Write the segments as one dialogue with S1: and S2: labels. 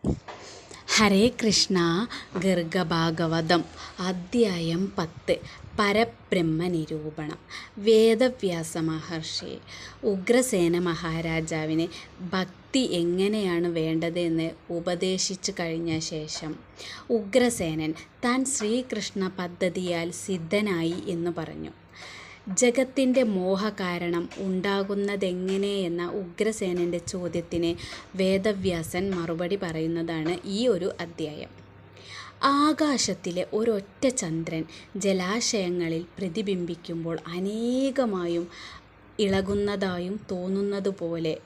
S1: ഹരേ കൃഷ്ണ. ഗർഗഭാഗവതം അധ്യായം 10. പരബ്രഹ്മ നിരൂപണം. വേദവ്യാസ മഹർഷി ഉഗ്രസേന മഹാരാജാവിന് ഭക്തി എങ്ങനെയാണ് വേണ്ടതെന്ന് ഉപദേശിച്ചു കഴിഞ്ഞ ശേഷം ഉഗ്രസേനൻ താൻ ശ്രീകൃഷ്ണ പദ്ധതിയാൽ സിദ്ധനായി എന്ന് പറഞ്ഞു. ജഗത്തിൻ്റെ മോഹകാരണം ഉണ്ടാകുന്നതെങ്ങനെയെന്ന ഉഗ്രസേനൻ്റെ ചോദ്യത്തിന് വേദവ്യാസൻ മറുപടി പറയുന്നതാണ് ഈ ഒരു അധ്യായം. ആകാശത്തിലെ ഒരൊറ്റ ചന്ദ്രൻ ജലാശയങ്ങളിൽ പ്രതിബിംബിക്കുമ്പോൾ അനേകമായും ഇളകുന്നതായും തോന്നുന്നതുപോലെ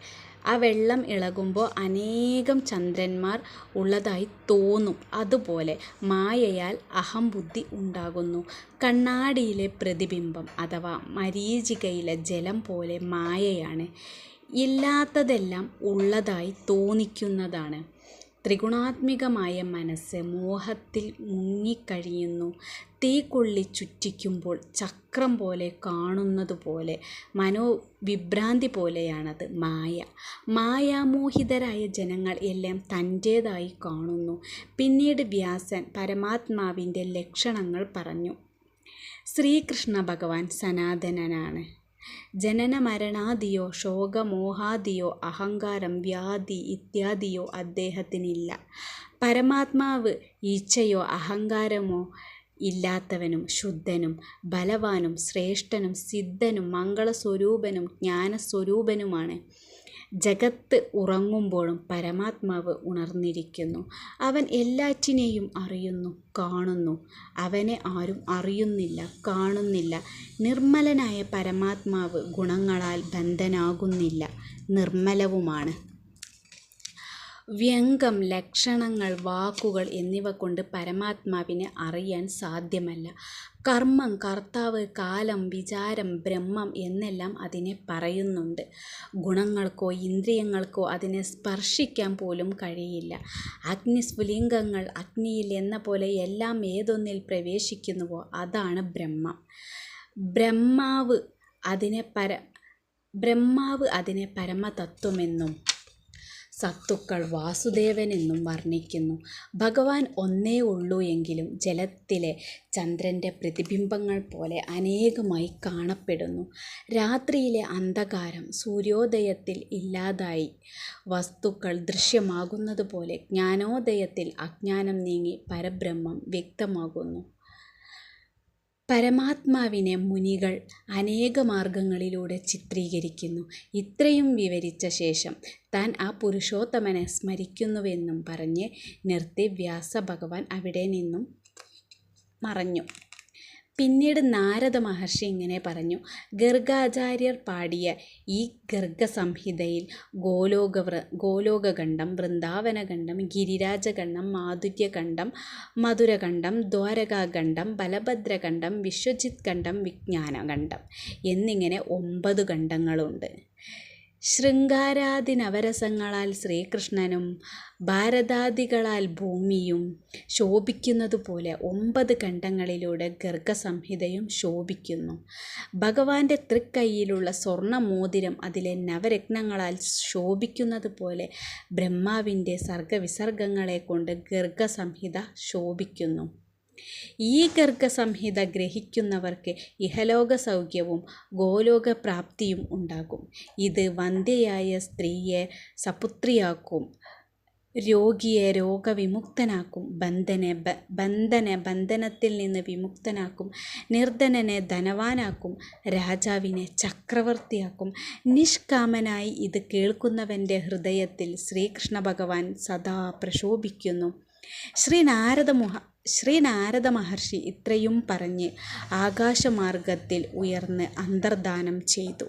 S1: ആ വെള്ളം ഇളകുമ്പോൾ അനേകം ചന്ദ്രന്മാർ ഉള്ളതായി തോന്നും. അതുപോലെ മായയാൽ അഹംബുദ്ധി ഉണ്ടാകുന്നു. കണ്ണാടിയിലെ പ്രതിബിംബം അഥവാ മരീചികയിലെ ജലം പോലെ മായയാണ്. ഇല്ലാത്തതെല്ലാം ഉള്ളതായി തോന്നിക്കുന്നതാണ്. ത്രിഗുണാത്മികമായ മനസ്സ് മോഹത്തിൽ മുങ്ങിക്കഴിയുന്നു. തീക്കൊള്ളി ചുറ്റിക്കുമ്പോൾ ചക്രം പോലെ കാണുന്നതുപോലെ മനോവിഭ്രാന്തി പോലെയാണത് മായ. മായാമോഹിതരായ ജനങ്ങൾ എല്ലാം തൻ്റേതായി കാണുന്നു. പിന്നീട് വ്യാസൻ പരമാത്മാവിൻ്റെ ലക്ഷണങ്ങൾ പറഞ്ഞു. ശ്രീകൃഷ്ണ ഭഗവാൻ സനാതനനാണ്. ജനനമരണാദിയോ ശോകമോഹാദിയോ അഹങ്കാരം വ്യാധി ഇത്യാദിയോ അദ്ദേഹത്തിനില്ല. പരമാത്മാവ് ഈച്ഛയോ അഹങ്കാരമോ ഇല്ലാത്തവനും ശുദ്ധനും ബലവാനും ശ്രേഷ്ഠനും സിദ്ധനും മംഗളസ്വരൂപനും ജ്ഞാനസ്വരൂപനുമാണ്. ജഗത്ത് ഉറങ്ങുമ്പോഴും പരമാത്മാവ് ഉണർന്നിരിക്കുന്നു. അവൻ എല്ലാറ്റിനെയും അറിയുന്നു, കാണുന്നു. അവനെ ആരും അറിയുന്നില്ല, കാണുന്നില്ല. നിർമ്മലനായ പരമാത്മാവ് ഗുണങ്ങളാൽ ബന്ധനാകുന്നില്ല, നിർമ്മലവുമാണ്. വ്യംഗം, ലക്ഷണങ്ങൾ, വാക്കുകൾ എന്നിവ കൊണ്ട് പരമാത്മാവിനെ അറിയാൻ സാധ്യമല്ല. കർമ്മം, കർത്താവ്, കാലം, വിചാരം, ബ്രഹ്മം എന്നെല്ലാം അതിനെ പറയുന്നുണ്ട്. ഗുണങ്ങൾക്കോ ഇന്ദ്രിയങ്ങൾക്കോ അതിനെ സ്പർശിക്കാൻ പോലും കഴിയില്ല. അഗ്നിസ്ഫുലിംഗങ്ങൾ അഗ്നിയിൽ എന്ന പോലെ എല്ലാം ഏതൊന്നിൽ പ്രവേശിക്കുന്നുവോ അതാണ് ബ്രഹ്മം. ബ്രഹ്മാവ് അതിനെ പരമതത്വമെന്നും സത്തുക്കൾ വാസുദേവനെന്നും വർണ്ണിക്കുന്നു. ഭഗവാൻ ഒന്നേ ഉള്ളൂ എങ്കിലും ജലത്തിലെ ചന്ദ്രൻ്റെ പ്രതിബിംബങ്ങൾ പോലെ അനേകമായി കാണപ്പെടുന്നു. രാത്രിയിലെ അന്ധകാരം സൂര്യോദയത്തിൽ ഇല്ലാതായി വസ്തുക്കൾ ദൃശ്യമാകുന്നത് പോലെ ജ്ഞാനോദയത്തിൽ അജ്ഞാനം നീങ്ങി പരബ്രഹ്മം വ്യക്തമാകുന്നു. പരമാത്മാവിനെ മുനികൾ അനേക മാർഗങ്ങളിലൂടെ ചിത്രീകരിക്കുന്നു. ഇത്രയും വിവരിച്ച ശേഷം താൻ ആ പുരുഷോത്തമനെ സ്മരിക്കുന്നുവെന്നും പറഞ്ഞ് നിർത്തി വ്യാസഭഗവാൻ അവിടെ നിന്നും മറഞ്ഞു. പിന്നീട് നാരദ മഹർഷി ഇങ്ങനെ പറഞ്ഞു. ഗർഗാചാര്യർ പാടിയ ഈ ഗർഗസംഹിതയിൽ ഗോലോകഖണ്ഡം, വൃന്ദാവനഖണ്ഡം, ഗിരിരാജഖണ്ഡം, മാധുര്യഖണ്ഡം, മധുരഖണ്ഡം, ദ്വാരകാഖണ്ഡം, ബലഭദ്രഖണ്ഡം, വിശ്വജിത് ഖണ്ഡം, വിജ്ഞാനഖണ്ഡം എന്നിങ്ങനെ 9 ഖണ്ഡങ്ങളുണ്ട്. ശൃംഗാരാദി നവരസങ്ങളാൽ ശ്രീകൃഷ്ണനും ഭാരതാദികളാൽ ഭൂമിയും ശോഭിക്കുന്നതുപോലെ 9 ഖണ്ഡങ്ങളിലൂടെ ഗർഗസംഹിതയും ശോഭിക്കുന്നു. ഭഗവാന്റെ തൃക്കൈയിലുള്ള സ്വർണ്ണമോതിരം അതിലെ നവരത്നങ്ങളാൽ ശോഭിക്കുന്നത് പോലെ ബ്രഹ്മാവിൻ്റെ സർഗവിസർഗങ്ങളെ കൊണ്ട് ഗർഗസംഹിത ശോഭിക്കുന്നു. ഈ ഗർഗസംഹിത ഗ്രഹിക്കുന്നവർക്ക് ഇഹലോക സൗഖ്യവും ഗോലോകപ്രാപ്തിയും ഉണ്ടാകും. ഇത് വന്ധ്യയായ സ്ത്രീയെ സപുത്രിയാക്കും, രോഗിയെ രോഗവിമുക്തനാക്കും, ബന്ധനത്തിൽ നിന്ന് വിമുക്തനാക്കും, നിർധനനെ ധനവാനാക്കും, രാജാവിനെ ചക്രവർത്തിയാക്കും. നിഷ്കാമനായി ഇത് കേൾക്കുന്നവൻ്റെ ഹൃദയത്തിൽ ശ്രീകൃഷ്ണ ഭഗവാൻ സദാ പ്രശോഭിക്കുന്നു. ശ്രീനാരദ മഹർഷി ഇത്രയും പറഞ്ഞ് ആകാശമാർഗത്തിൽ ഉയർന്ന് അന്തർധാനം ചെയ്തു.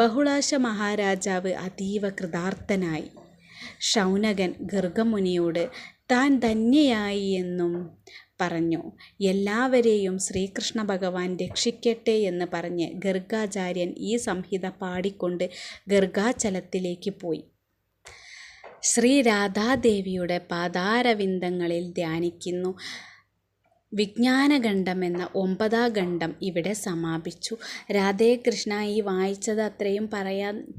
S1: ബഹുളാശ മഹാരാജാവ് അതീവ കൃതാർത്ഥനായി. ശൗനകൻ ഗർഗമുനിയോട് താൻ ധന്യയായി എന്നും പറഞ്ഞു. എല്ലാവരെയും ശ്രീകൃഷ്ണ ഭഗവാൻ രക്ഷിക്കട്ടെ എന്ന് പറഞ്ഞ് ഗർഗാചാര്യൻ ഈ സംഹിത പാടിക്കൊണ്ട് ഗർഗാചലത്തിലേക്ക് പോയി. ശ്രീ രാധാദേവിയുടെ പാദാരവിന്ദങ്ങളിൽ ധ്യാനിക്കുന്നു. വിജ്ഞാനഖണ്ഡം എന്ന 9ാം ഖണ്ഡം ഇവിടെ സമാപിച്ചു. രാധേ കൃഷ്ണ. ഈ വായിച്ചത് അത്രയും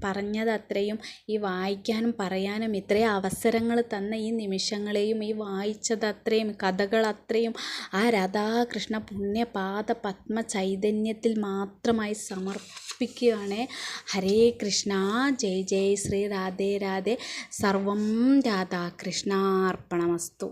S1: പറഞ്ഞത് അത്രയും, ഈ വായിക്കാനും പറയാനും ഇത്രയും അവസരങ്ങൾ തന്ന ഈ നിമിഷങ്ങളെയും, ഈ വായിച്ചത് അത്രയും, കഥകൾ അത്രയും ആ രാധാകൃഷ്ണ പുണ്യപാദ പത്മ ചൈതന്യത്തിൽ മാത്രമായി സമർപ്പിക്കുകയാണ്. ഹരേ കൃഷ്ണ. ജയ് ജയ് ശ്രീ രാധേ രാധേ. സർവം രാധാകൃഷ്ണാർപ്പണമസ്തു.